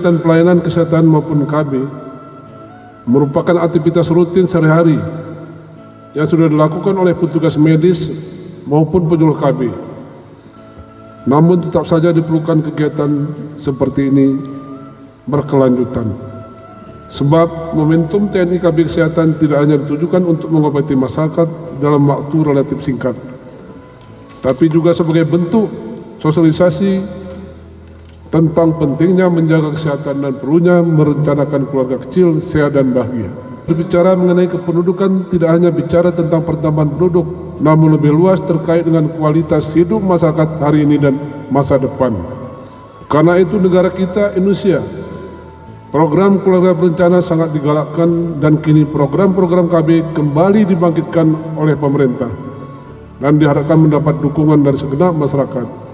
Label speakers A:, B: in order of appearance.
A: dan pelayanan kesehatan maupun KB merupakan aktivitas rutin sehari-hari yang sudah dilakukan oleh petugas medis maupun penyuluh KB. Namun tetap saja diperlukan kegiatan seperti ini berkelanjutan. Sebab momentum TNI KB Kesehatan tidak hanya ditujukan untuk mengobati masyarakat dalam waktu relatif singkat, tapi juga sebagai bentuk sosialisasi tentang pentingnya menjaga kesehatan dan perlunya merencanakan keluarga kecil, sehat dan bahagia. Berbicara mengenai kependudukan tidak hanya bicara tentang pertambahan penduduk, namun lebih luas terkait dengan kualitas hidup masyarakat hari ini dan masa depan. Karena itu negara kita, Indonesia, program keluarga berencana sangat digalakkan dan kini program-program KB kembali dibangkitkan oleh pemerintah dan diharapkan mendapat dukungan dari segenap masyarakat.